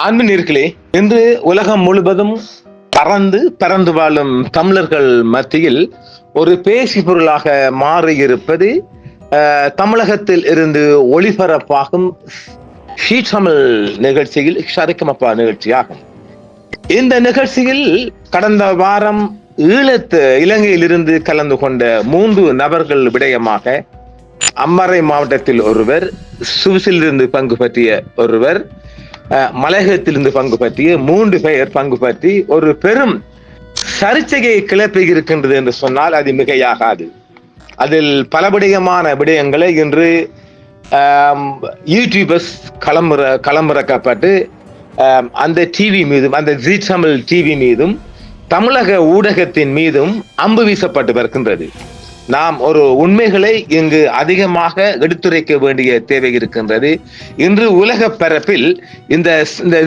அன்பினர்களே, இன்று உலகம் முழுவதும் பறந்து வாழும் தமிழர்கள் மத்தியில் ஒரு பேசி பொருளாக மாறியிருப்பது தமிழகத்தில் இருந்து ஒளிபரப்பாகும் ஷீ தமிழ் நிகழ்ச்சியில் ஷரிகமப்பா நிகழ்ச்சியாகும். இந்த நிகழ்ச்சியில் கடந்த வாரம் இலங்கையிலிருந்து கலந்து கொண்ட 3 நபர்கள் விடயமாக அம்பாறை மாவட்டத்தில் ஒருவர், சுவிஸிலிருந்து பங்கு பற்றிய ஒருவர், மலையகத்திலிருந்து பங்கு பற்றிய 3 பேர் பங்கு பற்றி ஒரு பெரும் சர்ச்சையை கிளப்பி இருக்கின்றது என்று சொன்னால் அது மிகையாகாது. அதில் பலபடியமான விடயங்களை இன்று யூடியூபர்ஸ் களமிறக்கப்பட்டு அந்த டிவி மீதும், அந்த ஜீ தமிழ் டிவி மீதும், தமிழக ஊடகத்தின் மீதும் அம்பு வீசப்பட்டு வருகின்றது. நாம் ஒரு உண்மைகளை இங்கு அதிகமாக எடுத்துரைக்க வேண்டிய தேவை இருக்கின்றது. இன்று உலக பரப்பில் இந்த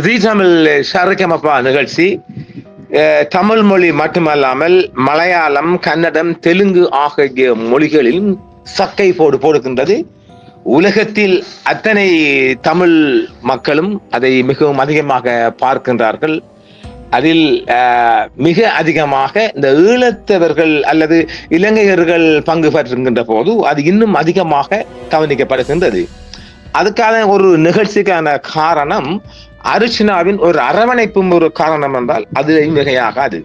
ஜீ தமிழ் ஷரிகமப்பா நிகழ்ச்சி தமிழ் மொழி மட்டுமல்லாமல் மலையாளம், கன்னடம், தெலுங்கு ஆகிய மொழிகளிலும் சக்கை போடுகின்றது. உலகத்தில் அத்தனை தமிழ் மக்களும் அதை மிகவும் அதிகமாக பார்க்கின்றார்கள். அதில் மிக அதிகமாக இந்த ஈழத்தவர்கள் அல்லது இலங்கையர்கள் பங்கு பெற்றுகின்ற போது அது இன்னும் அதிகமாக கவனிக்கப்படுகின்றது. அதுக்கான ஒரு நிகழ்ச்சிக்கான காரணம் அர்ச்சனாவின் ஒரு அரவணைப்பும் ஒரு காரணம் என்றால் அது மிகையாகாது.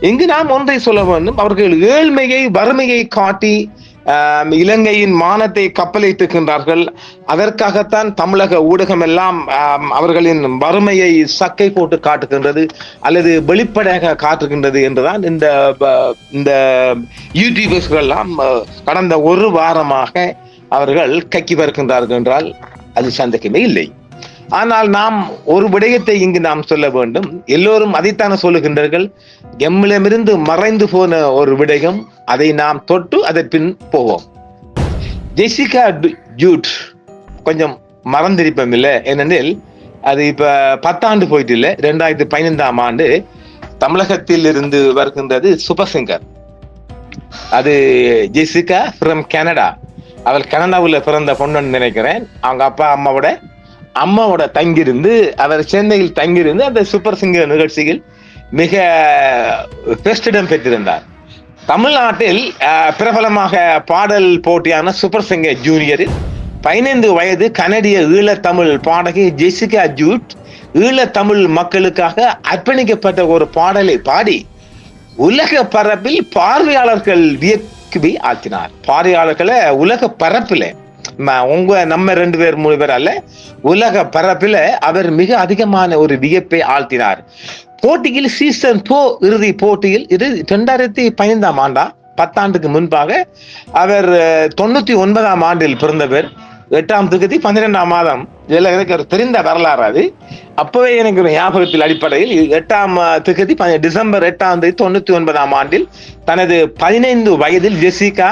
இங்கு நாம் ஒன்றை சொல்ல வேண்டும். அவர்கள் ஏழ்மையை, வறுமையை காட்டி இலங்கையின் மானத்தை கப்பலிட்டுகின்றார்கள். அதற்காகத்தான் தமிழக ஊடகம் எல்லாம் அவர்களின் வறுமையை சக்கை போட்டு காட்டுகின்றது அல்லது வெளிப்படையாக காட்டுகின்றது என்றுதான் இந்த யூடியூபர்ஸ்கள் எல்லாம் கடந்த ஒரு வாரமாக அவர்கள் கக்கி வருகின்றார்கள் என்றால் அது சந்தேகமே இல்லை. ஆனால் நாம் ஒரு விடயத்தை இங்கு நாம் சொல்ல வேண்டும். எல்லோரும் அதைத்தானே சொல்லுகின்றார்கள். எம்மிடமிருந்து மறைந்து போன ஒரு விடயம், அதை நாம் தொட்டு அதற்பின் போவோம். ஜெசிகா ஜூட் கொஞ்சம் மறந்திருப்போம் இல்லை, ஏனெனில் அது இப்ப 10 ஆண்டு போயிட்டு இல்லை. 2015ஆம் ஆண்டு தமிழகத்தில் இருந்து வருகின்றது சூப்பர் சிங்கர். அது ஜெசிகா ஃப்ரம் கனடா. அவள் கனடாவில் பிறந்த பொண்ணுன்னு நினைக்கிறேன். அவங்க அப்பா அம்மாவோட தங்கியிருந்து அவர் சென்னையில் தங்கியிருந்து அந்த சூப்பர் சிங்கர் நிகழ்ச்சியில் மிக பெஸ்டிடம் பெற்றிருந்தார். தமிழ்நாட்டில் பிரபலமாக பாடல் போட்டியான சூப்பர் சிங்கர் ஜூனியரில் 15 வயது கனடிய ஈழத்தமிழ் பாடகி ஜெசிகா ஜூட் ஈழத்தமிழ் மக்களுக்காக அர்ப்பணிக்கப்பட்ட ஒரு பாடலை பாடி உலக பரப்பில் பார்வையாளர்கள் வியக்கி ஆக்கினார். பார்வையாளர்களை உலக பரப்பில் நம்ம 2 பேர் 3 பேர் அல்ல, உலக பரப்பில அவர் மிக அதிகமான ஒரு வியப்பை ஆழ்த்தினார். போட்டியில் சீசன் 4 இறுதி போட்டியில் 2015ஆம் ஆண்டா, 10 ஆண்டுக்கு முன்பாக அவர் 99ஆம் ஆண்டில் பிறந்தவர். 8ஆம் தேதி 12ஆம் மாதம். எனக்கு ஒரு தெரிந்த வரலாறு அது. அப்பவே எனக்கு ஒரு ஞாபகத்தில் அடிப்படையில் 8ஆம் தேதி டிசம்பர் 8ஆம் தேதி 99ஆம் ஆண்டில் தனது 15 வயதில் ஜெசிகா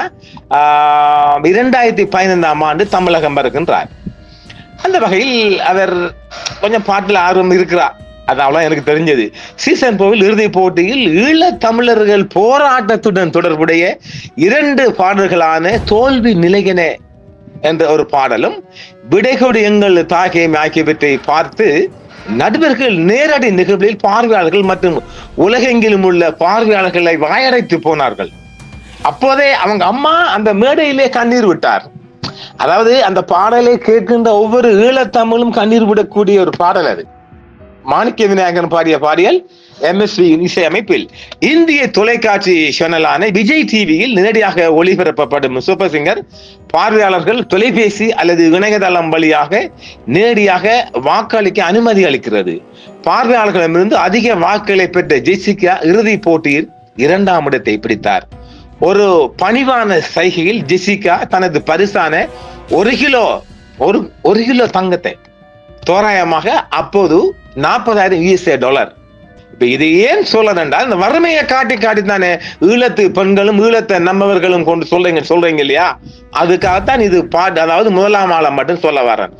2015ஆம் ஆண்டு தமிழகம் வருகின்றார். அந்த வகையில் அவர் கொஞ்சம் பாட்டில் ஆர்வம் இருக்கிறார். அதான் எனக்கு தெரிஞ்சது. சீசன் 4 இறுதி போட்டியில் ஈழத் தமிழர்கள் போராட்டத்துடன் தொடர்புடைய 2 பாடல்களான தோல்வி நிலையென என்ற ஒரு பாடலும் விடைகொடு எங்கள் தாகியம் ஆகியவற்றை பார்த்து நடுவர்கள் நேரடி நிகழ்வில் பார்வையாளர்கள் மற்றும் உலகெங்கிலும் உள்ள பார்வையாளர்களை வாயடைத்து போனார்கள். அப்போதே அவங்க அம்மா அந்த மேடையிலே கண்ணீர் விட்டார். அதாவது அந்த பாடலை கேட்கின்ற ஒவ்வொரு ஈழத்தமிழும் கண்ணீர் விடக்கூடிய ஒரு பாடல் அது. மாணிக்க விநாயகன் பாடிய பாடியல் MSV இசையமைப்பில் இந்திய தொலைக்காட்சி சேனலான விஜய் டிவியில் நேரடியாக ஒளிபரப்பப்படும் சூப்பர் சிங்கர் பார்வையாளர்கள் தொலைபேசி அல்லது இணையதளம் வழியாக நேரடியாக வாக்களிக்க அனுமதி அளிக்கிறது. பார்வையாளர்களிடமிருந்து அதிக வாக்குகளை பெற்ற ஜெசிகா இறுதி போட்டியில் 2ஆம் இடத்தை பிடித்தார். ஒரு பணிவான சைகையில் ஜெசிகா தனது பரிசான 1 கிலோ தங்கத்தை, தோராயமாக அப்போது $40,000. இப்ப இது ஏன் சொல்லணும்னா, இந்த வறுமையை காட்டி தானே ஈழத்து பெண்களும் ஈழத்தை நம்மவர்களும் கொண்டு சொல்றீங்க இல்லையா, அதுக்காகத்தான் இது அதாவது முதலாம் ஆளை மட்டும் சொல்ல வரேன்.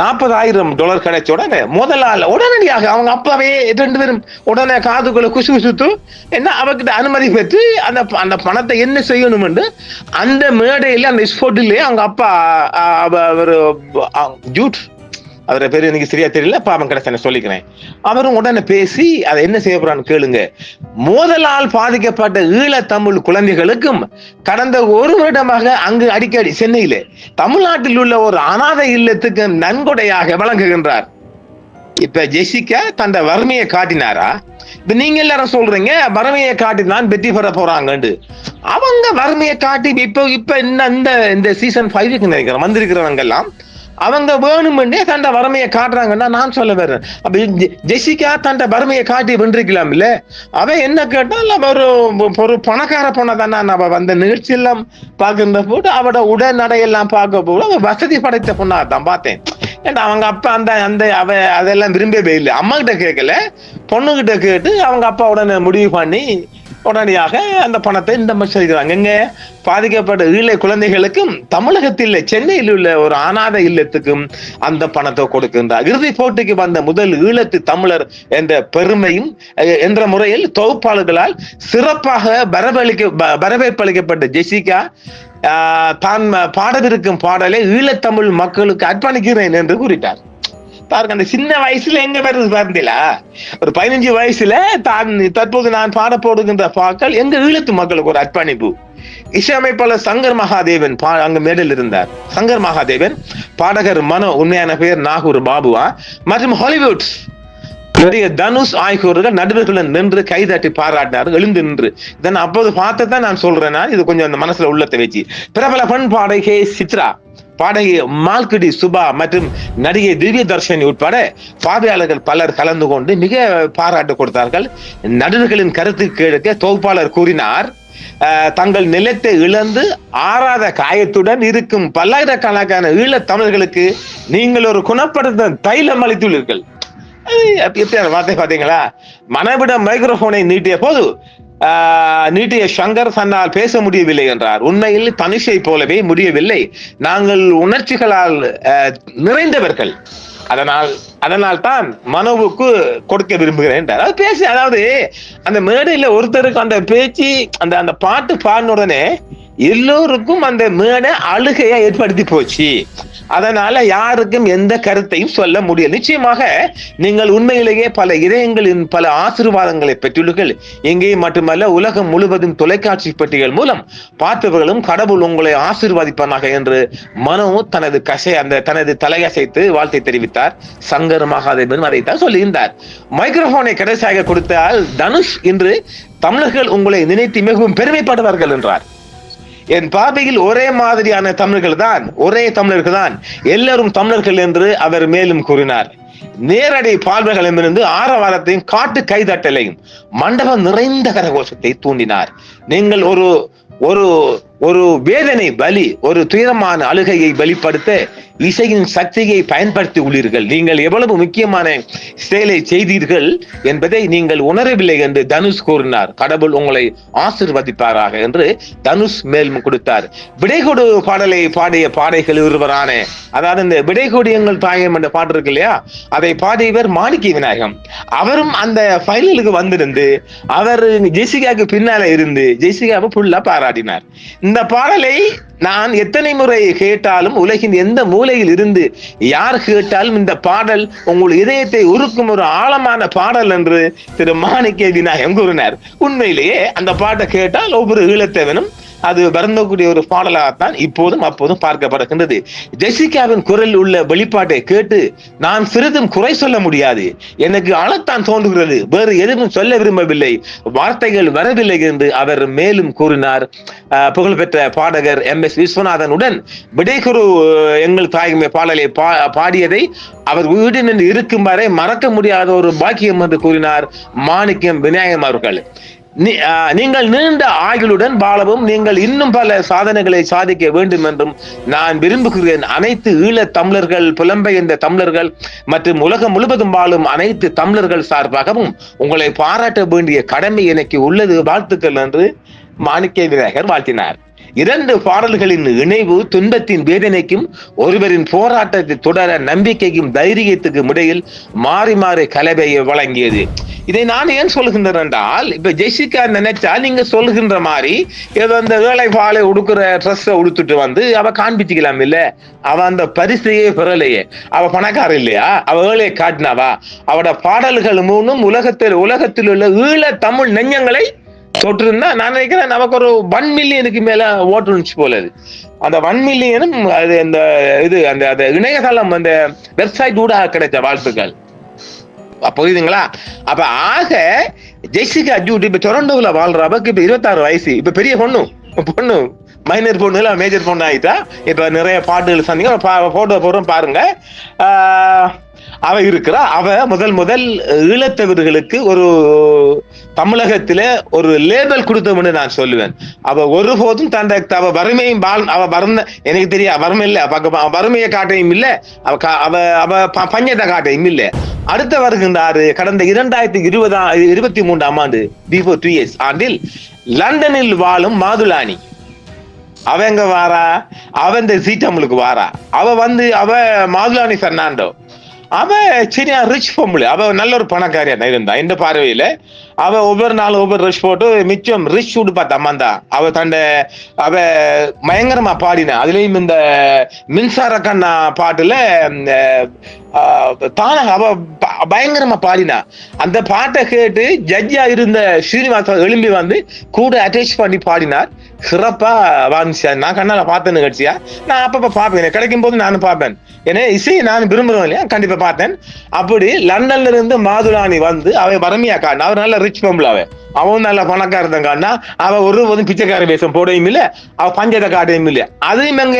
$40,000 கிடைச்ச உடனே முதல் ஆள் உடனடியாக அவங்க அப்பாவே 2 பேரும் உடனே காதுக்குள்ள குசுத்து என்ன அவர்கிட்ட அனுமதி பெற்று அந்த பணத்தை என்ன செய்யணும் என்று அந்த மேடையில அந்த ஸ்போர்ட்டிலே அவங்க அப்பா ஜூட் அவரை பேரு எனக்கு சரியா தெரியல, பாவம் கிடைச்ச சொல்லிக்கிறேன். அவரும் உடனே பேசி அதை என்ன செய்ய போறான்னு கேளுங்க. மோதலால் பாதிக்கப்பட்ட ஈழத்தமிழ் குழந்தைகளுக்கும் கடந்த ஒரு வருடமாக அங்கு அடிக்கடி சென்னையில தமிழ்நாட்டில் உள்ள ஒரு அனாதை இல்லத்துக்கு நன்கொடையாக வழங்குகின்றார். இப்ப ஜெசிகா தந்த வறுமையை காட்டினாரா? இப்ப நீங்க எல்லாரும் சொல்றீங்க வறுமையை காட்டிதான் வெற்றி பெற போறாங்கன்னு. அவங்க வறுமையை காட்டி இப்ப இந்த சீசன் 5 நினைக்கிறேன் வந்திருக்கிறவங்க எல்லாம் அவங்க வேணும்னே தண்ட வறுமையை காட்டுறாங்கன்னா நான் சொல்ல வரேன். அப்ப ஜெசிகா தண்ட வறுமையை காட்டி வென்றிருக்கலாம் இல்ல. அவன் என்ன கேட்டால் ஒரு பணக்கார பொண்ணை தானே அவ அந்த நிகழ்ச்சி எல்லாம் பார்க்கின்ற போது அவட உடல்நடையெல்லாம் பார்க்க போது அவ வசதி படைத்த பொண்ணா தான் பார்த்தேன். ஏன்னா அவங்க அப்பா அதெல்லாம் விரும்பவே இல்லை. அம்மா கிட்ட கேட்கல, பொண்ணுகிட்ட கேட்டு அவங்க அப்பா உடனே முடிவு பண்ணி உடனடியாக அந்த பணத்தை இந்த மாதிரி செய்கிறாங்க. எங்க பாதிக்கப்பட்ட ஈழ குழந்தைகளுக்கும் தமிழகத்தில் சென்னையில் உள்ள ஒரு அனாதை இல்லத்துக்கும் அந்த பணத்தை கொடுக்கின்றார். இறுதி போட்டிக்கு வந்த முதல் ஈழத்து தமிழர் என்ற பெருமையும் என்ற முறையில் தொகுப்பாளர்களால் சிறப்பாக வரவேற்பளிக்கப்பட்ட ஜெசிகா தான் பாடவிருக்கும் பாடலை ஈழத்தமிழ் மக்களுக்கு அர்ப்பணிக்கிறேன் என்று கூறிட்டார். பாருங்க, அந்த சின்ன வயசுல எங்க வருது பார்த்தீங்களா? ஒரு 15 வயசுல தற்போது நான் பாட போடுகின்ற பாக்கள் எங்க ஈழத்து மக்களுக்கு ஒரு அர்ப்பணிப்பு. இசையமைப்பாளர் சங்கர் மகாதேவன் அங்க மேடையில் இருந்தார். சங்கர் மகாதேவன், பாடகர் மனோ, உண்மையான பெயர் நாகூர் பாபுவா, மற்றும் ஹாலிவுட் தனுஷ் ஆகியோர்கள் நடுவர்களுடன் நின்று கைதட்டி பாராட்டினார், எழுந்து நின்று. இதை அப்போது பார்த்துதான் நான் சொல்றேன். இது கொஞ்சம் அந்த மனசுல உள்ளத்தை வச்சு பிரபல பெண் பாடகி சித்ரா, பாடகி மால்குடி சுபா மற்றும் நடிகை திவ்ய தர்ஷினி உட்பட பார்வையாளர்கள் பலர் கலந்து கொண்டு மிக பாராட்டு கொடுத்தார்கள். நடுவர்களின் கருத்து கேட்க தொகுப்பாளர் கூறினார், தங்கள் நிலத்தை இழந்து ஆறாத காயத்துடன் இருக்கும் பல்லாயிரக்கணக்கான ஈழத் தமிழர்களுக்கு நீங்கள் ஒரு குணப்படுத்த தைலம் அளித்துள்ளீர்கள். வார்த்தை பாத்தீங்களா? மனைவிடம் மைக்ரோபோனை நீட்டிய போது நீட்டிய சங்கர் தன்னால் பேச முடியவில்லை என்றார். உண்மையில் தனுஷை போலவே முடியவில்லை. நாங்கள் உணர்ச்சிகளால் நிறைந்தவர்கள், அதனால் தான் மனோவுக்கு கொடுக்க விரும்புகிறேன். அதாவது அந்த மேடையில ஒருத்தருக்கு அந்த பேச்சு அந்த பாட்டு பாடின உடனே எல்லோருக்கும் அந்த மேடை அழுகையா ஏற்படுத்தி போச்சு. அதனால யாருக்கும் எந்த கருத்தையும் சொல்ல முடியாது. நிச்சயமாக நீங்கள் உண்மையிலேயே பல இதயங்களின் பல ஆசீர்வாதங்களை பெற்றுள்ளீர்கள். எங்கேயும் மட்டுமல்ல, உலகம் முழுவதும் தொலைக்காட்சி பெட்டிகள் மூலம் பார்த்தவர்களும் கடவுள் உங்களை ஆசீர்வாதிப்பானாக என்று மனோ தனது தலையசைத்து வாழ்த்தை தெரிவித்தார். சங்கர் மகாதேவன் அதைத்தான் சொல்லுகின்றார். மைக்ரோபோனை கடைசியாக கொடுத்தால் தனுஷ் இன்று தமிழர்கள் உங்களை நினைத்து மிகவும் பெருமைப்படுவார்கள் என்றார். என் பார்வையில் ஒரே மாதிரியான தமிழர்கள் தான், ஒரே தமிழர்கள் தான், எல்லாரும் தமிழர்கள் என்று அவர் மேலும் கூறினார். நேரடி பார்வைகளிடமிருந்து ஆரவாரத்தையும் காட்டு கைதட்டலையும் மண்டபம் நிறைந்த கரகோஷத்தை தூண்டினார். நீங்கள் ஒரு வேதனை வலி, ஒரு துயரமான அழுகையை வெளிப்படுத்த இசையின் சக்தியை பயன்படுத்தி உள்ளீர்கள். நீங்கள் எவ்வளவு முக்கியமான செயலை செய்தீர்கள் என்பதை நீங்கள் உணரவில்லை என்று தனுஷ் கூறினார். கடவுள் உங்களை ஆசீர்வதிப்பாராக என்று தனுஷ் மேலும் கொடுத்தார். விடைகொடு பாடலை பாடிய பாடைகள் ஒருவரான, அதாவது இந்த விடைகொடு எங்கள் தாயம் என்ற பாட்டு இருக்கு இல்லையா, அதை பாடியவர் மாணிக்க விநாயகம். அவரும் அந்த ஃபைனலுக்கு வந்திருந்து அவர் ஜெசிகாவுக்கு பின்னால இருந்து ஜெசிகாவை ஃபுல்லா பாராட்டினார். இந்த பாடலை நான் எத்தனை முறை கேட்டாலும், உலகின் எந்த மூலையில் இருந்து யார் கேட்டாலும் இந்த பாடல் உங்கள் இதயத்தை உருக்கும் ஒரு ஆழமான பாடல் என்று திரு மாணிக்க விநாயகம் கூறினார். உண்மையிலேயே அந்த பாட்டை கேட்டால் ஒவ்வொரு ஈழத்தவனும் அது வருந்தக்கூடிய ஒரு பாடலாகத்தான் இப்போதும் அப்போதும் பார்க்கப்படுகின்றது. ஜெசிகாவின் குரல் உள்ள வெளிப்பாட்டை கேட்டு நான் சிறிதும் குறை சொல்ல முடியாது. எனக்கு அழத்தான் தோன்றுகிறது, வேறு எதுவும் சொல்ல விரும்பவில்லை, வார்த்தைகள் வரவில்லை என்று அவர் மேலும் கூறினார். புகழ்பெற்ற பாடகர் MS விஸ்வநாதனுடன் விடைகுரு எங்கள் தாயகமே பாடலை பாடியதை அவர் வீடு இருக்கும் வரை மறக்க முடியாத ஒரு பாக்கியம் என்று கூறினார் மாணிக்கம் விநாயகம் அவர்கள். நீங்கள் நீண்ட ஆயுளுடன் வாழவும், நீங்கள் இன்னும் பல சாதனைகளை சாதிக்க வேண்டும் என்றும் நான் விரும்புகிறேன். அனைத்து ஈழத் தமிழர்கள், புலம்பெயர்ந்த தமிழர்கள் மற்றும் உலகம் முழுவதும் வாழும் அனைத்து தமிழர்கள் சார்பாகவும் உங்களை பாராட்ட வேண்டிய கடமை எனக்கு உள்ளது, வாழ்த்துக்கள் என்று மாணிக்க விநாயகர் வாழ்த்தினார். 2 பாடல்களின் இணைவு துன்பத்தின் வேதனைக்கும் ஒருவரின் போராட்டத்தை தொடர நம்பிக்கைக்கும் தைரியத்துக்கும் இடையில் மாறி மாறி கலவையை வழங்கியது. இதை நான் ஏன் சொல்லுகின்றேன் என்றால், இப்ப ஜெசிகா நினைச்சா நீங்க சொல்லுகின்ற மாதிரி ஏதோ அந்த வேலை பாலை உடுக்குற ட்ரெஸ் உடுத்துட்டு வந்து அவ காண்பிச்சுக்கலாம் இல்ல. அவ அந்த பரிசையே பெறலையே. அவ பணக்கார இல்லையா? அவ வேலையை காட்டினாவா? அவட பாடல்கள் மூலம் உலகத்தில் உள்ள ஈழ தமிழ் நெஞ்சங்களை தொட்டிருந்தா நான் நினைக்கிறேன் நமக்கு ஒரு 1 மில்லியனுக்கு மேல ஓட்டு இருந்துச்சு போல. அந்த 1 மில்லியனும் அது அந்த இது அந்த இணையதளம் அந்த வெப்சைட் ஊடாக கிடைச்ச வாழ்த்துக்கள். புரியுதுங்களா? அப்ப ஆக ஜெசிகா ஜூட் இப்ப டொரண்டோல வாழ்றவக்கு இப்ப 26 வயசு. இப்ப பெரிய பொண்ணு மைனர் பொண்ணு இல்ல மேஜர் பொண்ணு ஆயிட்டா. இப்ப நிறைய பாட்டுகள் சொன்னீங்க, போட்டோ போடுறோம் பாருங்க. அவ இருக்கிறா. அவ முதல் ஈழத்தவர்களுக்கு ஒரு தமிழகத்தில ஒரு லேபல் கொடுத்தோம்னு நான் சொல்லுவேன். அவ ஒருபோதும் அவ வறுமையும் அவ எனக்கு தெரியா வறுமை இல்ல, வறுமையை காட்டையும் இல்ல, அவ பஞ்சத்தை காட்டையும் இல்ல. அடுத்த வருகின்றாரு கடந்த 2023 ஆண்டு பிஃபோர் 2 இயர்ஸ் ஆண்டில் லண்டனில் வாழும் மாதுளானி. அவ எங்க வாரா? அவ இந்த சீட்டமுளுக்கு வாரா. அவ மாதுளானி பெர்னாண்டோ. அவ சரியா ரிச் பொம்பளை. அவ நல்ல ஒரு பணக்காரியா தான் இருந்தா இந்த பார்வையில. அவ ஒவ்வொரு நாளும் ஒவ்வொரு ரிச் போட்டு மிச்சம் ரிச் சூடு பார்த்த அம்மாந்தா. அவ பயங்கரமா பாடினா. அதுலயும் இந்த மின்சார கண்ணா பாட்டுல தானக அவ பயங்கரமா பாடினா. அந்த பாட்டை கேட்டு ஜட்ஜா இருந்த ஸ்ரீனிவாசன் எழும்பி வந்து கூட அட்டாச் பண்ணி பாடினார். சிறப்பா வாழ்ந்துச்சா. நான் கண்ணால பார்த்த நிகழ்ச்சியா நான் அப்பப்ப பார்ப்பேன், கிடைக்கும் போது நானும் பார்ப்பேன். ஏன்னா இசையை நான் விரும்புறேன் இல்லையா, கண்டிப்பா பார்த்தேன். அப்படி லண்டன்ல இருந்து மாதுளானி வந்து அவ வறுமையா காட்டினா. அவர் நல்ல ரிச் பொம்பளை. அவன் நல்ல பணக்காரன் காட்டினா. அவ ஒருபோதும் பிச்சைக்கார வேஷம் போடையும் இல்லை, அவ பஞ்சத்தை காட்டையும் இல்லை. அதையும் எங்க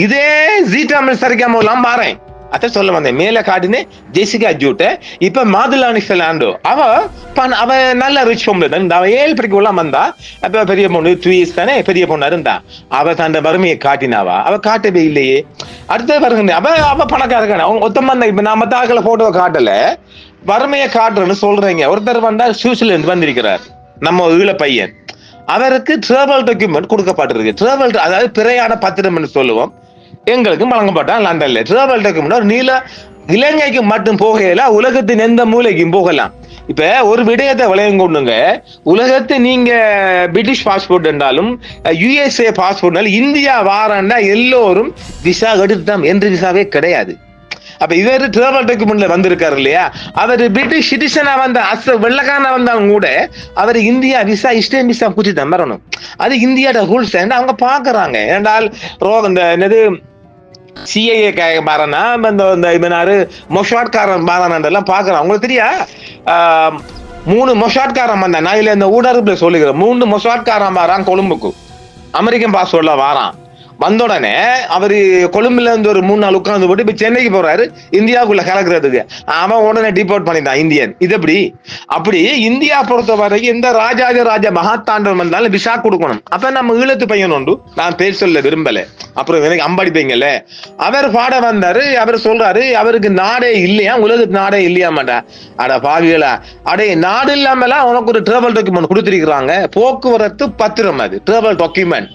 இதே ஜீ தமிழ் சரிக்காம எல்லாம் மாறேன். அத சொல்ல வந்தேன். மேல காட்டினே ஜெசிகா ஜூட். இப்ப மாதுளானி பெர்னாண்டோ அவ நல்ல ரிச் பொம்பளை தான். அவ 7 படிக்க வந்தா. அப்ப பெரிய பொண்ணு 2 இயர்ஸ் தானே பெரிய பொண்ணா இருந்தா. அவ தன் வறுமையை காட்டினாவா? அவ காட்டவே இல்லையே. அடுத்த வருங்க அவ பணக்காரங்க ஒத்தமா. இப்ப நான் மத்த ஆக்களை போட்டோ காட்டல, வறுமையை காட்டுறேன்னு சொல்றீங்க. ஒருத்தர் வந்தா சுவிட்சர்லாந்து வந்திருக்கிறார், நம்ம ஈழ பையன். அவருக்கு டிராவல் டாக்குமெண்ட் கொடுக்கப்பட்டிருக்கு. டிராவல் அதாவது பிரயாண பத்திரம் சொல்லுவோம். எங்களுக்கு வழங்கப்பட்டா லண்டன்ல டிராவல் டாக்குமெண்ட். ஒரு நீல இலங்கைக்கு மட்டும் போகல, உலகத்தின் எந்த மூலைக்கும் போகலாம். இப்ப ஒரு விடயத்தை விளையம் கொண்டுங்க. உலகத்தை நீங்க பிரிட்டிஷ் பாஸ்போர்ட் என்றாலும் USA பாஸ்போர்ட்னாலும் இந்தியா வாரண்டா எல்லோரும் விசா எடுத்துட்டோம் என்று விசாவே கிடையாது. அப்ப இவர் டிராவல் டாக்குமெண்ட்ல வந்திருக்காரு இல்லையா, அவர் பிரிட்டிஷ் சிட்டிசனா வந்த வெள்ளக்காரனா வந்தாலும் கூட அவர் இந்தியா விசா இஸ்டேம் விசா குத்தி தான் வரணும். அது இந்தியாவோட ரூல்ஸ் அவங்க பாக்குறாங்க. ஏனென்றால் என்னது சிஏஏ பாரனா மொஷாட்காரன் பாரானெல்லாம் பாக்குறான். உங்களுக்கு தெரியா 3 மொஷாட்காரன் வந்தா. நான் இல்ல இந்த ஊடகத்துல சொல்லுகிறேன். 3 மொஷாட்காரன் வாரான் கொழும்புக்கு. அமெரிக்கன் பாஸ்போர்ட்ல வாரான். வந்த உடனே அவரு கொழும்புல இருந்து ஒரு 3 நாள் உட்கார்ந்து போட்டு இப்ப சென்னைக்கு போறாரு இந்தியாவுக்குள்ள கலக்குறதுக்கு. அவன் உடனே டிபோர்ட் பண்ணிட்டான் இந்தியன். இது அப்படி இந்தியா பொறுத்த வரைக்கும் எந்த ராஜ மகாத்தாண்டம் வந்தாலும் விசா கொடுக்கணும். அப்ப நம்ம ஈழத்து பையன் உண்டு, நான் பேர் சொல்ல விரும்பல, அப்புறம் எனக்கு அம்படிப்பீங்கல்ல. அவர் பாட வந்தாரு. அவர் சொல்றாரு அவருக்கு நாடே இல்லையா, உலகத்து நாடே இல்லையா மாட்டா. அட பாவிகளா, அடே நாடு இல்லாமலாம் உனக்கு ஒரு டிராவல் டாக்குமெண்ட் கொடுத்திருக்கிறாங்க. போக்குவரத்து பத்திரம், அது டிராவல் டாக்குமெண்ட்.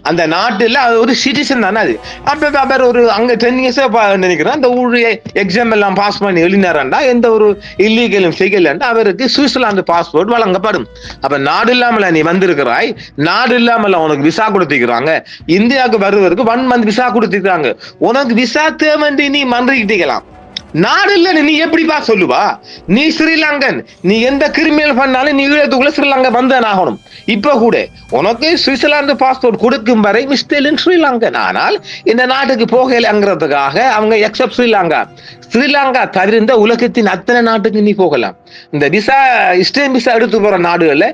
அந்த நாட்டுல அது ஒரு சிட்டிசன் தானே. அது அப்ப அவர் ஒரு அங்க 10 இயர்ஸ் நினைக்கிறேன் அந்த ஊழிய எக்ஸாம் எல்லாம் பாஸ் பண்ணி எழுதினாரண்டா எந்த ஒரு இல்லீகலும் செய்யலண்டா அவருக்கு சுவிட்சர்லாந்து பாஸ்போர்ட் வழங்கப்படும். அப்ப நாடு இல்லாமல நீ வந்திருக்கிறாய், நாடு இல்லாமல உனக்கு விசா கொடுத்திருக்கிறாங்க. இந்தியாவுக்கு வருவதற்கு 1 மந்த் விசா கொடுத்திருக்காங்க. உனக்கு விசா தேவை நீ மன்றிக்கிட்டீங்களாம். நாடு இல்ல நீ எப்படிப்பா சொல்லுவா? நீ ஸ்ரீலங்கன், நீ எந்த கிரிமினல் பண்ணாலும் நீ ஈழத்துக்குள்ள ஸ்ரீலங்கா வந்தான் ஆகணும். இப்ப கூட உனக்கு சுவிட்சர்லாந்து பாஸ்போர்ட் கொடுக்கும் வரை மிஸ்டேலின் ஸ்ரீலங்கன். ஆனால் இந்த நாட்டுக்கு போகலங்கிறதுக்காக அவங்க எக்ஸப்ட் ஸ்ரீலங்கா தவிர்ந்த உலகத்தின் அத்தனை நாட்டுக்கு நீ போகலாம். இந்த விசா இஸ்டேம் விசா எடுத்து போற நாடுகள்ல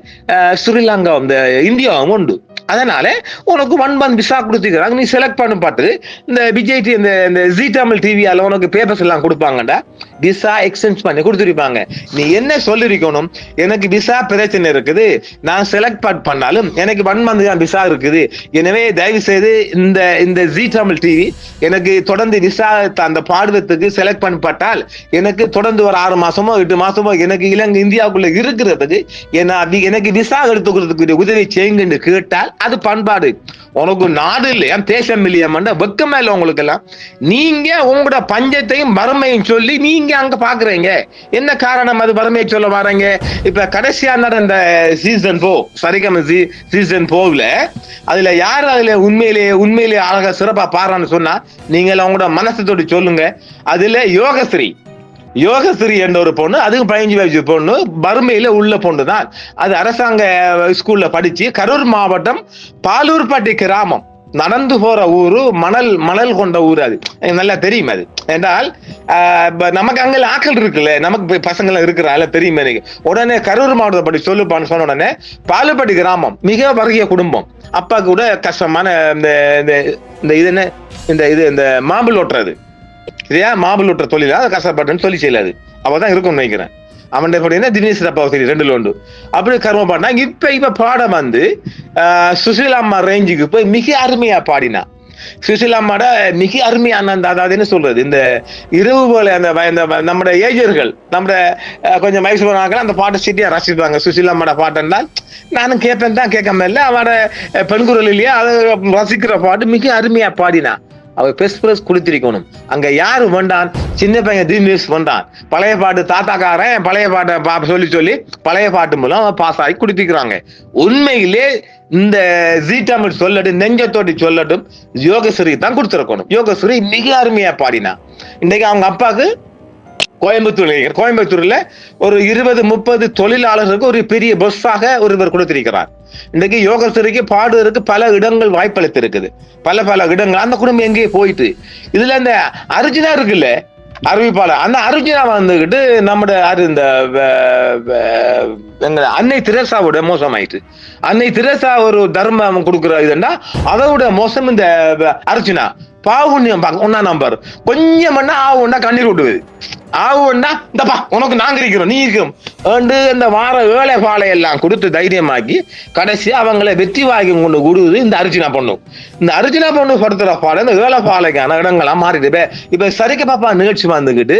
ஸ்ரீலங்கா இந்த இந்தியாவும் உண்டு. அதனால உனக்கு 1 மந்த் விசா கொடுத்துக்கிறாங்க. நீ செலக்ட் பண்ணப்பட்டு இந்த விஜய் இந்த ஜீ தமிழ் டிவியால உனக்கு பேப்பர்ஸ் எல்லாம் கொடுப்பாங்கடா, விசா எக்ஸ்டென்ட் பண்ணி கொடுத்துருப்பாங்க. நீ என்ன சொல்லிருக்கணும், எனக்கு விசா பிரச்சனை இருக்குது, நான் செலக்ட் பண்ணாலும் எனக்கு 1 மந்த் தான் விசா இருக்குது. எனவே தயவு செய்து இந்த ஜீ தமிழ் டிவி எனக்கு தொடர்ந்து விசா அந்த பாடுவதற்கு செலக்ட் பண்ணப்பட்டால் எனக்கு தொடர்ந்து ஒரு 6 மாசமோ 8 மாசமோ எனக்கு இலங்கை இந்தியாவுக்குள்ள இருக்கிறதுக்கு எனக்கு விசா எடுத்துக்கிறதுக்கு உதவி செய்யுங்கன்னு கேட்டால் அது பண்பாடு. உனக்கு நாடு இல்லையா, தேசம் இல்லையாமண்டா வெக்கமே இல்லை உங்களுக்கு எல்லாம். நீங்க உங்களோட பஞ்சத்தையும் வறுமையும் சொல்லி நீங்க அங்க பாக்குறீங்க. என்ன காரணம் அது வறுமையை சொல்ல வர்றீங்க? இப்ப கடைசியா நடந்த சீசன் 4 சரிகம சீசன் 4ல அதுல யாரு அதுல உண்மையிலேயே அழகா சிறப்பா பாடுறான்னு சொன்னா நீங்க உங்களோட மனசத்தோடு சொல்லுங்க. அதுல யோகஸ்ரீ என்ற ஒரு பொண்ணு, அதுக்கு 15 வயசு பொண்ணு, வறுமையில உள்ள பொண்ணு தான். அது அரசாங்க ஸ்கூல்ல படிச்சு கரூர் மாவட்டம் பாலூர்பட்டி கிராமம், நடந்து போற ஊரு, மணல் கொண்ட ஊர். அது நல்லா தெரியும். அது என்றால் நமக்கு அங்க ஆக்கள் இருக்குல்ல, நமக்கு பசங்க இருக்கிறாள் தெரியும் எனக்கு. உடனே கரூர் மாவட்டத்தை பற்றி சொல்லுப்பான்னு சொன்ன உடனே பாலூர்பட்டி கிராமம் மிக வறிய குடும்பம். அப்பா கூட கஷ்டமான இந்த மாம்புல் ஓட்டுறது, இதையா மாபிள் விட்டுற தொழில அதை கஷ்டப்பட்டுன்னு சொல்லி செய்யலாது. அவதான் இருக்கும்னு நினைக்கிறேன். அவன் பார்த்தீங்கன்னா தினேஷ் அப்பாவை சரி 2 லோண்டு அப்படி கர்ம பாடினா. இப்ப பாடம் வந்து சுசீலா அம்மா ரேஞ்சுக்கு போய் மிக அருமையா பாடினா. சுசீலா அம்மாட மிக அருமையான அதாவது என்ன சொல்றது, இந்த இரவு போல அந்த நம்முடைய ஏஜர்கள், நம்முடைய கொஞ்சம் வயசு போனாங்க அந்த பாட்டை சிட்டியா ரசிப்பாங்க. சுசீலா அம்மாட பாட்டுன்னா நானும் கேட்பேன் தான், கேட்காம இல்லை. அவனோட பெண்குரல் இல்லையா, அதை ரசிக்கிற பாட்டு மிக அருமையா பாடினா. அவ பெஸ்பிரஸ் குளித்திருக்கணும். அங்க யாரு வந்தான், சின்ன பையன் தினேஷ் வந்தான். பழைய பாட்டு தாத்தாக்காரன் பழைய பாட்டை சொல்லி பழைய பாட்டு மூலம் அவன் பாஸ் ஆகி குடித்திக்கிறாங்க. உண்மையிலே இந்த ஜீ தமிழ் சொல்லட்டும், நெஞ்சத்தோட்டி சொல்லட்டும், யோகஸ்ரீ தான் கொடுத்துருக்கணும். யோகஸ்ரீ மிக அருமையா பாடினா. இன்னைக்கு அவங்க அப்பாவுக்கு கோயம்புத்தூர்ல ஒரு 20-30 தொழிலாளர்களுக்கு ஒரு பெரிய பஸ்ஸாக ஒருவர் கொடுத்திருக்கிறார். இன்றைக்கு யோகஸ்ரீக்கு பாடுவதற்கு பல இடங்கள் வாய்ப்பளித்து இருக்குது. பல இடங்கள். அந்த குடும்பம் எங்கேயே போயிட்டு. இதுல இந்த அர்ஜுனா இருக்குல்ல, அறிவிப்பாளர், அந்த அர்ஜுனா வந்துகிட்டு நம்முடைய இந்த அன்னை தெரசாவோட மோசமாயிட்டு. அன்னை தெரசா ஒரு தர்மம் கொடுக்குற இதுன்னா அதோட மோசம் இந்த அர்ஜுனா. பாவுண்யம் ஒன்னா நம்பர் கொஞ்சம் பண்ணா ஆவுண்டா கண்ணீர் விட்டுவது. ஆவுண்டா இந்தப்பா உனக்கு நாங்க இருக்கிறோம், நீ இருக்கும் இந்த வார ஏழை பாலை எல்லாம் கொடுத்து தைரியமாக்கி கடைசி அவங்களை வெற்றி வாங்கி கொண்டு கொடுது இந்த அர்ஜுனா பொண்ணு. இந்த அர்ஜுனா பொண்ணு படுத்துற பாலை இந்த ஏழை பாலைக்கான இடங்கள்லாம் மாறிடுது. இப்ப சரிக்க பாப்பா நிகழ்ச்சி வந்துகிட்டு,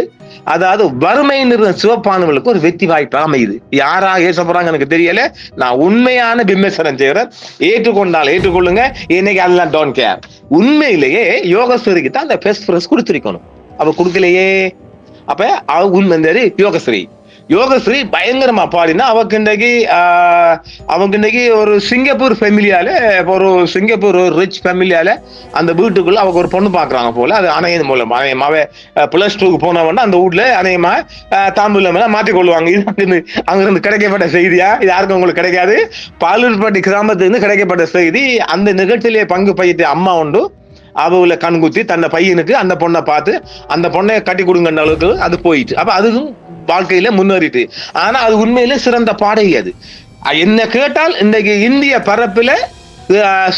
அதாவது வறுமை நிறுவன சிவப்பானவர்களுக்கு ஒரு வெற்றி வாய்ப்பு அமையுது. யாரா ஏசப்படுறாங்க எனக்கு தெரியல. நான் உண்மையான விமர்சனம் செய்யறேன். ஏற்றுக்கொண்டால் ஏற்றுக்கொள்ளுங்க, இன்னைக்கு அதெல்லாம் டோன்ட் கேர். உண்மையிலேயே யோகஸ்வரிக்கு தான் அந்த பெஸ்ட் கொடுத்திருக்கணும். அவ கொடுக்கலையே. அப்ப அவ உண்மை யோகஸ்ரீ பயங்கரமா பாடினா. அவக்கு இன்றைக்கு ஒரு சிங்கப்பூர் ஃபேமிலியால, ஒரு ரிச் ஃபேமிலியால அந்த வீட்டுக்குள்ள அவங்க ஒரு பொண்ணு பாக்குறாங்க போல. அது அணையின் மூலம் அணையமாவே +2 போனவன்னா அந்த வீட்டுல அணையமா தாம்பூலம் மாற்றிக் கொள்வாங்க. இது அங்கிருந்து கிடைக்கப்பட்ட செய்தியா? இது யாருக்கும் உங்களுக்கு கிடைக்காது. பாலூர்பட்டி கிராமத்திலிருந்து கிடைக்கப்பட்ட செய்தி. அந்த நிகழ்ச்சியிலே பங்கு பயிற்ற அம்மா உண்டு. அவளை கண்குத்தி தன்னை பையனுக்கு அந்த பொண்ணை பார்த்து அந்த பொண்ணை கட்டி கொடுங்கன்ற அளவுக்கு அது போயிட்டு. அப்ப அதுவும் வாழ்க்கையில முன்னேறிட்டு. ஆனா அது உண்மையில சிறந்த பாடகி. அது என்ன கேட்டால் இன்றைக்கு இந்திய பரப்பில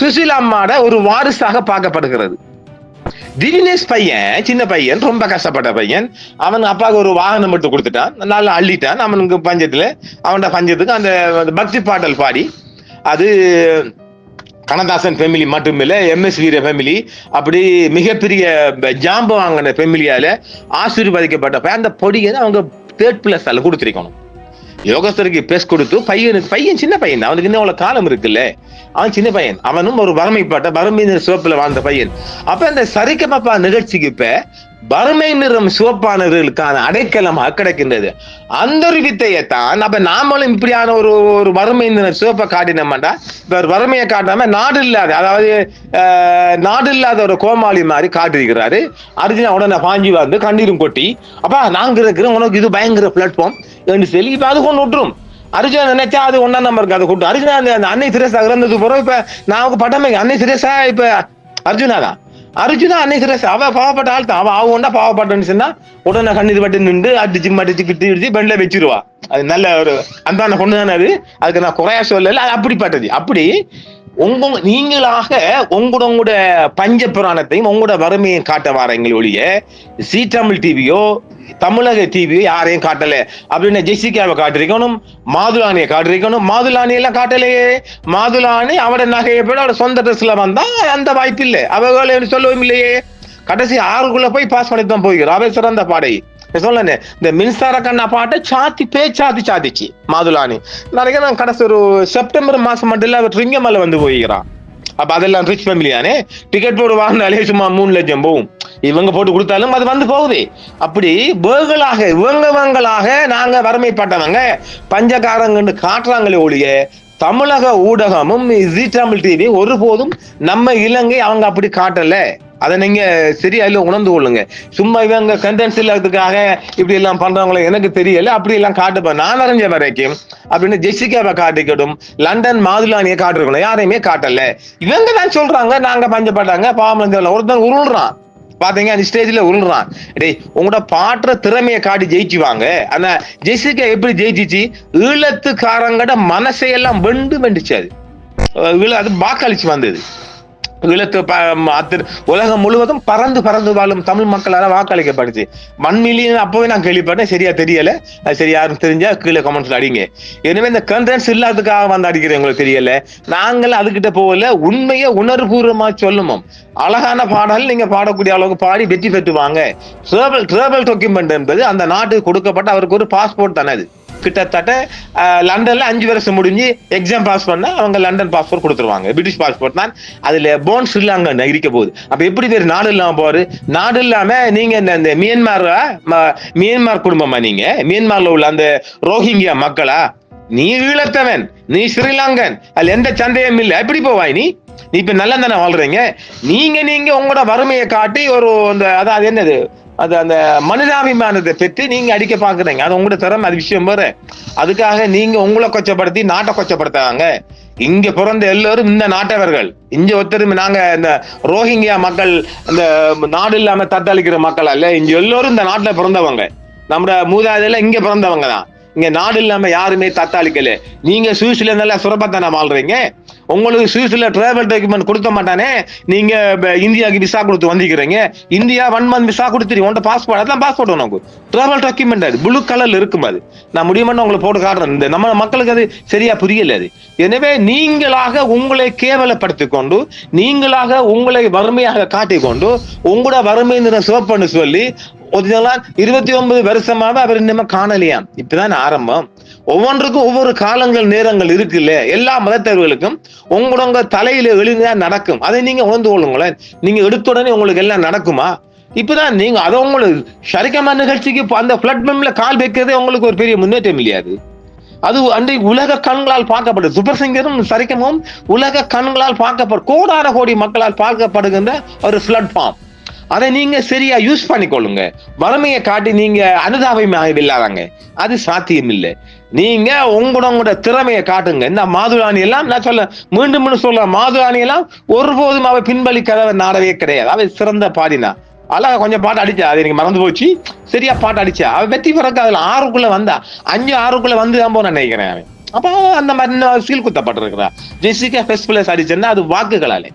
சுசீலா அம்மாட ஒரு வாரிசாக பார்க்கப்படுகிறது. தினேஷ் பையன், சின்ன பையன், ரொம்ப கஷ்டப்பட்ட பையன். அவன் அப்பாவுக்கு ஒரு வாகனம் எடுத்து கொடுத்துட்டான், நல்லா அள்ளிட்டான். அவனுக்கு பஞ்சத்துக்கு அந்த பக்தி பாடல் பாடி, அது கண்ணதாசன் ஃபேமிலி மட்டுமில்ல, MS வீர ஃபேமிலி, அப்படி மிகப்பெரிய ஜாம்பு வாங்கின ஃபேமிலியால ஆசீர்வதிக்கப்பட்ட அந்த பொடியை அவங்க 3+ கொடுத்திருக்கணும். யோகஸ்வரிக்கு பேஸ் கொடுத்து பையன் சின்ன பையன், அவனுக்கு இன்னும் அவ்வளவு காலம் இருக்குல்ல. அவன் சின்ன பையன், அவனும் ஒரு வறுமை சிவப்புல வாழ்ந்த பையன். அப்ப இந்த சரிகமபா நிகழ்ச்சிக்கு இப்ப வறுமை நிறம் சிவப்பானவர்களுக்கான அடைக்கலமாக கிடைக்கின்றது. அந்த ஒரு வித்தையத்தான் அப்ப நாமளும் இப்படியான ஒரு வறுமை நிறம் சிவப்பை காட்டினோம்டா, இப்ப ஒரு வறுமையை காட்டாம நாடு இல்லாத ஒரு கோமாளி மாதிரி காட்டிருக்கிறாரு. அர்ஜுனா உடனே பாஞ்சி வந்து கண்ணீரும் கொட்டி, அப்பா நாங்க இருக்கிறோம், உனக்கு இது பயங்கர பிளாட்ஃபார்ம் என்று சொல்லி இப்ப அது கொண்டு விட்டுரும். அர்ஜுனா நினைச்சா அது 1ஆம் நம்பருக்கு அதை கூட்டும். அர்ஜுனா அந்த அன்னை தெரசா இறந்தது பிறகு இப்ப நான் பட்டமே அன்னை தெரசா இப்ப அர்ஜுனா தான். அர்ஜுனா அன்னை தெரசா அவ பாவப்பட்ட ஆள் தான். அவ ஆகுண்டா பாவப்பட்டன்னு சொன்னா உடனே கண்ணீர் பட்டு நின்று அடிச்சு கிட்டி பெண்ல வச்சிருவா. அது நல்ல ஒரு அன்பான பொண்ணு தானே. அதுக்கு நான் குறையா சொல்லல. அது அப்படிப்பட்டது. அப்படி நீங்களாக உங்களோட பஞ்ச புராணத்தையும் உங்களோட வறுமையை காட்ட வாரங்கள் ஒழிய ஜீ தமிழ் டிவியோ தமிழக டிவியோ யாரையும் காட்டல. அப்படின்னு ஜெசிகாவை காட்டிருக்கணும், மாதுளானியை காட்டிருக்கணும். மாதுளானி எல்லாம் காட்டலையே. மாதுளானி அவட நகையை போய் அவட சொந்த ட்ரெஸ்ல வந்தா அந்த வாய்ப்பு இல்லை. அவர்களை சொல்லவும் இல்லையே. கடைசி 6க்குள்ள போய் பாஸ் பண்ணி தான் போய்கிறோம். அவை சிறந்த பாடகி. சொல்லு இந்த மின்சார கண்ணா பாட்டை சாத்திச்சு மாதுளானி. நாளைக்கு நான் கடைசி ஒரு செப்டம்பர் மாசம் மட்டும் இல்ல அவர் ரிங்கமலை வந்து போய்கிறான். அப்ப அதெல்லாம் ரிச் ஃபேமிலியானே. டிக்கெட் போட்டு வாங்கினாலே சும்மா 3 லட்சம் போகும். இவங்க போட்டு கொடுத்தாலும் அது வந்து போகுது. அப்படி இவங்களாக நாங்க வறுமைப்பட்டவங்க பஞ்சக்காரங்கன்னு காட்டுறாங்களே ஒழிய தமிழக ஊடகமும் ஜீ தமிழ் டிவி ஒருபோதும் நம்ம இலங்கை அவங்க அப்படி காட்டல. அதை நீங்க சரியா இல்ல உணர்ந்து கொள்ளுங்க. சும்மா இவங்க கண்டென்ட்ஸ் இல்லாததுக்காக இப்படி எல்லாம் பண்றவங்கள எனக்கு தெரியல. அப்படி எல்லாம் காட்டுப்பேன் நான் அறிஞ்ச வரைக்கும் அப்படின்னு ஜெசிகாவை காட்டிக்கட்டும், லண்டன் மாதுளானியை காட்டிருக்கணும், யாரையுமே காட்டல. இவங்க தான் சொல்றாங்க நாங்க பஞ்சப்பட்டாங்க பாவம். ஒருத்தன் உருள்றான் பாத்தீங்க, அந்த ஸ்டேஜ்ல உருள்றான். டேய் உங்களோட பாட்டுற திறமையை காட்டி ஜெயிச்சுவாங்க. ஆனா ஜெசிகா எப்படி ஜெயிச்சிச்சு? ஈழத்துக்காரங்கட மனசையெல்லாம் வெண்டுச்சு. அது வாக்களிச்சு வந்தது. உலகம் முழுவதும் பறந்து வாழும் தமிழ் மக்களால வாக்களிக்கப்படுச்சு. 1 மில்லியன் அப்பவே நான் கேள்விப்பட்டேன், சரியா தெரியல. அது சரி, யாரும் தெரிஞ்சா கீழே கமெண்ட்ஸ்ல அடிங்க. எனவே இந்த கண்டென்ட்ஸ் இல்லாததுக்காக வந்து அடிக்கிறேன் உங்களுக்கு தெரியல. நாங்கள் அதுகிட்ட போகல, உண்மையை உணர்வுபூர்வமா சொல்லுமோம். அழகான பாடல் நீங்க பாடக்கூடிய அளவுக்கு பாடி வெற்றி பெற்றுவாங்க. டிராவல் டாக்குமெண்ட் என்பது அந்த நாட்டுக்கு கொடுக்கப்பட்ட அவருக்கு ஒரு பாஸ்போர்ட் தானே. அது கிட்டத்தட்ட லண்டன்ல 5 வருஷம் முடிஞ்சு எக்ஸாம் பாஸ் பண்ணா அவங்க லண்டன் பாஸ்போர்ட் கொடுத்துருவாங்க. பிரிட்டிஷ் பாஸ்போர்ட் தான். அதுல போன் ஸ்ரீலங்கா இருக்க போகுது. அப்ப எப்படி பேர் நாடு இல்லாம போரு? நாடு இல்லாம நீங்க இந்த மியான்மர் குடும்பமா? நீங்க மியான்மர்ல உள்ள அந்த ரோஹிங்கியா மக்களா? நீ ஈழத்தவன், நீ ஸ்ரீலங்கன், அதுல எந்த சந்தேகம் இல்லை. எப்படி போவாய் நீ? இப்ப நல்லா தானே வாழ்றீங்க. நீங்க உங்களோட வறுமையை காட்டி ஒரு அதாவது என்னது அது அந்த மனிதாபிமானத்தை பெற்று நீங்க அடிக்க பாக்குறீங்க. அது உங்களோட திறமை, அது விஷயம் வேற. அதுக்காக நீங்க உங்களை கொச்சப்படுத்தி நாட்டை கொச்சப்படுத்தாங்க. இங்க பிறந்த எல்லாரும் இந்த நாட்டவர்கள். இங்க ஒருத்தரும் நாங்க இந்த ரோஹிங்கியா மக்கள் அந்த நாடு இல்லாம தத்தளிக்கிற மக்கள் அல்ல. இங்க எல்லாரும் இந்த நாட்டுல பிறந்தவங்க. நம்ம மூதாதையில இங்க பிறந்தவங்க தான். இங்க நாடு இல்லாம யாருமே தத்தாளிக்கல. நீங்க சுவிஸ்ல நல்லா சுரப்பத்தானே வாழ்றீங்க. உங்களுக்கு சுவிஸ்ல டிராவல் டாக்குமெண்ட் கொடுக்க மாட்டானே. நீங்க இந்தியாவுக்கு விசா கொடுத்து வந்திருக்கிறீங்க. இந்தியா 1 மந்த் விசா கொடுத்துரு. உன்ட பாஸ்போர்ட், அதான் பாஸ்போர்ட் உனக்கு டிராவல் டாக்குமெண்ட். அது ப்ளூ கலர்ல இருக்கும். அது நான் முடியுமான்னு உங்களுக்கு போட்டு காட்டுறேன். இந்த நம்ம மக்களுக்கு அது சரியா புரியல. அது எனவே நீங்களாக உங்களை கேவலப்படுத்திக் கொண்டு, நீங்களாக உங்களை வறுமையாக காட்டிக்கொண்டு, உங்களோட வறுமை சிவப்புன்னு சொல்லி 29 வருஷமாக அவர் இன்னும் காணலையாம். இப்பதான் ஆரம்பம். ஒவ்வொன்றுக்கும் ஒவ்வொரு காலங்கள் நேரங்கள் இருக்குல்ல. எல்லா மதத்தவர்களுக்கும் உங்களோட தலையில எழுந்தா நடக்கும். அதை நீங்க உணர்ந்து கொள்ளுங்களேன். நீங்க எடுத்த உடனே உங்களுக்கு எல்லாம் நடக்குமா? இப்பதான் நீங்க அதை உங்களுக்கு ஷரிகமா நிகழ்ச்சிக்கு அந்த பிளாட்ஃபார்ம்ல கால் வைக்கிறதே உங்களுக்கு ஒரு பெரிய முன்னேற்றம் இல்லையாது. அது அன்றைக்கு உலக கண்களால் பார்க்கப்படும். சூப்பர் சிங்கரும் சரிகமும் உலக கண்களால் பார்க்கப்படும், கோடான கோடி மக்களால் பார்க்கப்படுகின்ற ஒரு பிளாட்ஃபார்ம். அதை நீங்க சரியா யூஸ் பண்ணிக்கொள்ளுங்க. வறுமையை காட்டி நீங்க அனுதாபமாக இல்லாதாங்க, அது சாத்தியம் இல்லை. நீங்க உங்களோட திறமையை காட்டுங்க. இந்த மாதுளானி எல்லாம் நான் சொல்ல மீண்டும் சொல்ல, மாதுளானி எல்லாம் ஒருபோதும் அவ பின்பலிக்காத நாடவே கிடையாது. அவ சிறந்த பாடினா அழகா கொஞ்சம் பாட்டு அடிச்சா, அது எனக்கு மறந்து போச்சு. சரியா பாட்டு அடிச்சா அவ வெற்றி பிறக்க அதுல 6க்குள்ள வந்தா 5-6க்குள்ள வந்து தான் போன நினைக்கிறேன் அவன். அப்ப அந்த மாதிரி சீல் குத்தப்பட்டிருக்கிறா. ஜெசிகா ஃபர்ஸ்ட் பிளேஸ் அடிச்சேன்னா அது வாக்குகளாலே,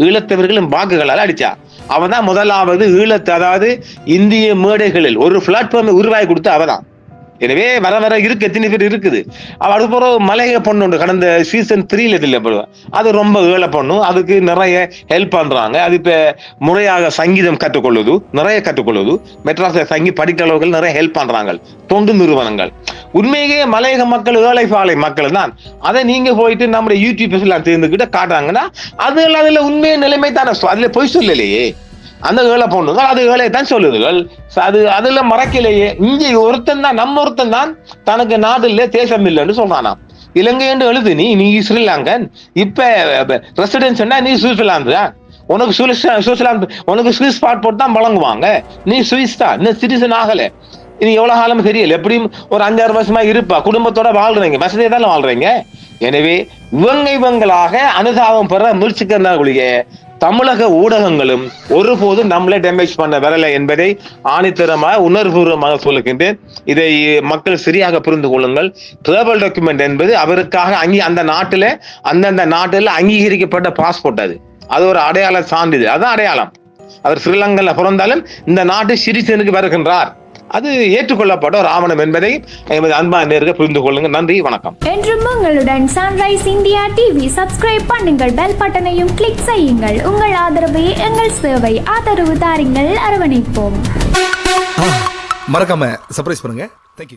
ஈழத்தவர்களும் வாக்குகளால் அடிச்சா. அவன் தான் முதலாவது ஈழத்து, அதாவது இந்திய மேடைகளில் ஒரு பிளாட்ஃபார்ம் உருவாக்கி கொடுத்து அவதான். எனவே வர இருக்கு, எத்தனை பேர் இருக்குது. அது போற மலைய பொண்ணு உண்டு, கடந்த சீசன் 3ல இல்ல போடுவேன். அது ரொம்ப ஏழை பொண்ணு, அதுக்கு நிறைய ஹெல்ப் பண்றாங்க. அது இப்ப முறையாக சங்கீதம் கற்றுக்கொள்ளுது, நிறைய கற்றுக்கொள்ளுது. மெட்ராஸ்ல தங்கி படிக்கிற அளவுக்கு நிறைய ஹெல்ப் பண்றாங்க தொண்டு நிறுவனங்கள். உண்மையே மலையக மக்கள் ஏழை பாலை மக்கள் தான். அதை நீங்க போயிட்டு நம்முடைய யூடியூப் எல்லாம் தேர்ந்துகிட்ட காட்டுறாங்கன்னா அதுல உண்மைய நிலைமை தானே. அதுல பொய் சொல்லலையே. அந்த ஏழை பொண்ணுங்கள் அது ஏழை தான் சொல்லுதுகள். அதுல மறக்கலையே. இங்க ஒருத்தன் தான், நம்ம ஒருத்தன் தான் தனக்கு நாடு இல்ல தேசம் இல்லைன்னு சொல்றானா. இலங்கை என்று எழுது, நீ ஸ்ரீலங்கன், இப்ப ரெசிடென்ஸ்னா நீ சுவிட்சர்லாந்து தான். உனக்கு சுவிட்சர்லாந்து, உனக்கு சுவிஸ் பாஸ்போர்ட் தான் வழங்குவாங்க. நீ சுவிஸ் தான், இன்னும் சிட்டிசன் ஆகல. இது எவ்வளவு காலம் தெரியல. எப்படியும் ஒரு 5-6 வருஷமா இருப்பா, குடும்பத்தோட வாழ்றீங்க, வசதியை தான் வாழ்றீங்க. எனவே இவங்களாக அனுதாபம் பெற முயற்சிக்கிறார்களுடைய தமிழக ஊடகங்களும் ஒருபோதும் நம்மளை டேமேஜ் பண்ண வரலை என்பதை ஆணித்தரமாக உணர்வுபூர்வமாக சொல்லுகின்றேன். இதை மக்கள் சரியாக புரிந்து கொள்ளுங்கள். டிராவல் டாக்குமெண்ட் என்பது அவருக்காக அந்த அந்தந்த நாட்டில் அங்கீகரிக்கப்பட்ட பாஸ்போர்ட். அது ஒரு அடையாள சான்றிதழ், அதான் அடையாளம். அவர் ஸ்ரீலங்கன்ல பிறந்தாலும் இந்த நாட்டு சிறிசனுக்கு வருகின்றார், அது ஏற்றுக்கொள்ளப்பட்ட ஒரு ஆவணம் என்பதை எமது அன்பான நேயர்கள் புரிந்து கொள்ளுங்க. நன்றி, வணக்கம். என்றும் உங்களுடன் சன்ரைஸ் இந்தியா டிவி சப்ஸ்கிரைப் பண்ணுங்கள், பெல் பட்டனையும் கிளிக் செய்யுங்கள். உங்கள் ஆதரவே எங்கள் சேவை. ஆதரவு தாருங்கள், அரவணைப்போம். மறக்காம சர்ப்ரைஸ் பண்ணுங்க. தேங்க்யூ.